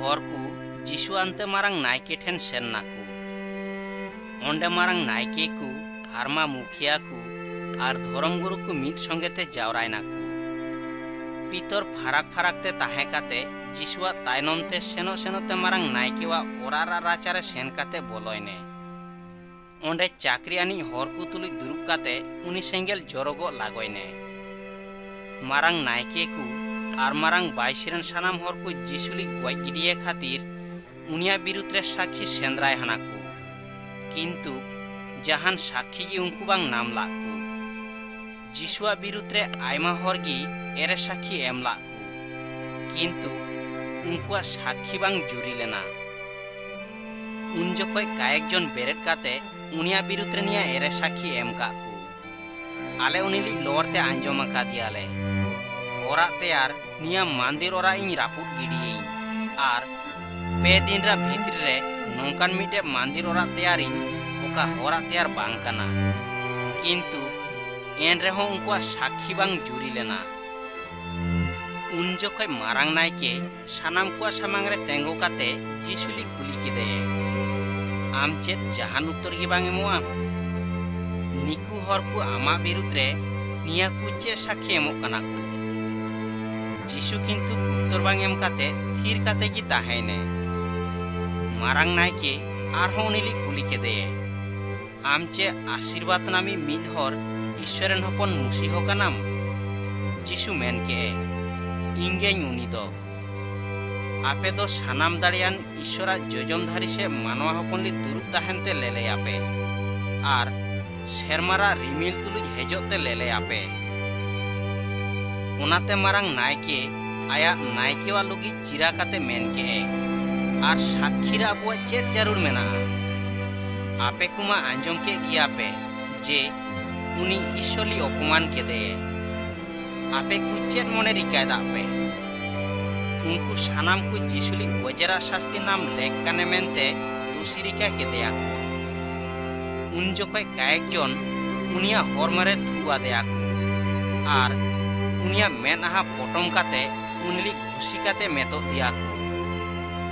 हर को जीशु आनते Marang Nike ठेन Sen नाकू। ओंडे Marang Nike को हारमा मुखिया को और धर्म गुरु को मिद संगेते जावराय नाकू। पितर फाराक फाराकते ताहे काते जीशुआ तायनमते सेनो सेनोते मारंग नायकेवा ओरारा राचारे सेन काते बोलोयने। ओंडे चाकरियानी हर को तुलुज दुरुब काते उनी सेंगेल जरोगो लागोयने। मारंग नायके को और मारंग बाइसिरेन सानाम हर को जीशुली गय गिडिये खातिर उनिया बिरुद्रे साक्षी सेंद्राय हानाकू। किन्तु जहान साक्षी गी उनकू बांग नाम लाकू। जीशुआ बिरुद्रे आयमा हरगी एरे साक्षी एम लाकू। किन्तु उनकुआ साक्षी बांग जुरी लेना। उन जखय कायेकजन बेरेद काते उनिया बिरुद्रे निया एरे साक्षी एम काकू। आले उनिली लोरते आंजम आकादियाले ओरा तेयार निया मंदिर ओरा इन रापुद गिडिये और पे दिन रा भीतर रे नौकान मिटे मंदिर ओरा तेयारिन ओका होरा तेयार बांग काना। किन्तु एन रेहो उनकुआ साक्षी बांग जुरी लेना। उन जखय मारांग नायके सानाम कुआ सामांग रे तेंगो काते जीशुली कुली किदे आम चेत जहान उत्तर गी बांग एमोआम। निकू हर को आमा बिरुद्रे निया को चे साक्षी एमो काना को। जीशु किन्तु उत्तर बांग एम काते थीर काते गी ताहेने। मारांग नायके आरहो उनिली कुली केदे आम चे आशीर्वाद नामी मिद हर ईश्वरेन हपन मुसिह कानाम। जीशु मेन के इंगेन उनी दो आपे दो सानाम दाड़ियान ईश्वरा जजमधारी से मानवा हपनली दुरुब ताहेनते लेले आपे और शेरमारा रिमिल तुलुज हेजोते लेले आपे। ओनाते मारांग नायके आया नायकेवा लुगी चिरा काते मेन के और साक्षीरा अबुआ चेत जरूर मेना। आपे कुमा आंजम के गियापे जे उनी ईश्वरली अपमान केदे। आपे को चेत मने रिकायदा पे उनको सानाम को जीशुली गजेरा शास्ति नाम लेक काने मेनते दोषी रिका केदेया को। उन जखय कायेकजन उनिया हरमारे थुआ देया को और उनिया मेनहा पटम काते उनली घुसी काते मेतो दिया को।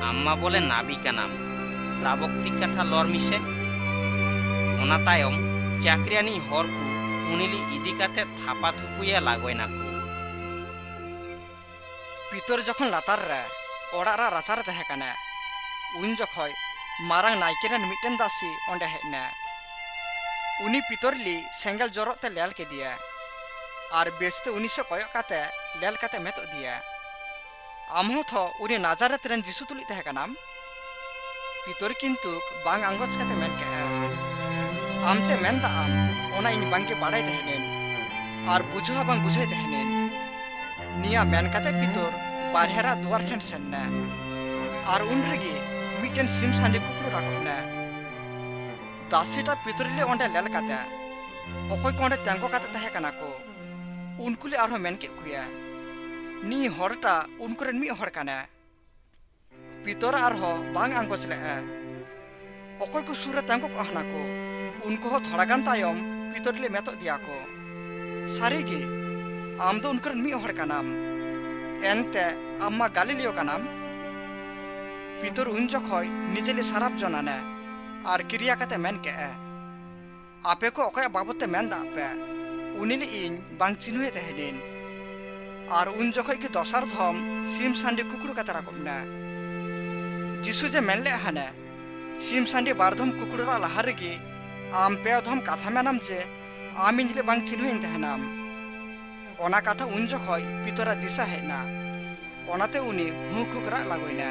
आम्मा बोले नाबी कानाम प्राबक्ति कथा लर मिसे। ओना तायम चाकरियानी हर को उनिली इदी काते थापा थुपुया लागोय नाको। पितर जखन लातार रे ओड़ारा राचार तहे काने उन जखय मारांग नायकेरेन मिटेन दासी ओंडे हेजने। उनी पितरली सेंगेल जरोते लेल के दिया और बेसते उनी से कयक काते लेल काते मेतो दिया। आमहो थो उनी नाजारेत रेन जीशु तुली तहे कानाम। पितर किन्तु बांग आंगोच काते मेन के आम चे मेन दा आम ओना इन बांगे बाड़ाय तहेनेन और बुझा बांग बुझाय तहेनेन। निया मेन काते पितर बारहेरा दुआर ठेन सेनने और उन रेगे मिटेन सिम सांडे कुकलु राखबने। दासीटा पितरले ओंडे लेल काते अकय कोंडे तेंगो काते तहे काना को उनकुले आरो मेन के कुया नी हरटा उनकुरेन मी हर काने। पितर आरो बांग आंगोच ले अकय को सुरे तेंगो को हना को उनको हो थोड़ा गान तायम पितरले मेतो दिया को। सारीगी आम दो उनकुरेन मी हर कानाम एनते आम्मा गालिलियो कानाम। पितर उन जखय निजेले साराप जनाने और गिरिया काते मेन के आपे को अकय बाबते मेन दा पे उनिले इन बांग चिन्हुए तहेनेन और उन जखय की दसार धम सिम सांडे कुकड़ू काते राखबने। जीशु जे मेनले हाने सिम सांडे बारधम कुकड़ूरा लाहा रेगे आम पे धम कथा मेनाम जे आम इनले बांग चिन्हुएन तहेनाम। ओना कथा उन जखय पितरा दिशा हेना ओनाते उनी हुकुकरा लागोयना।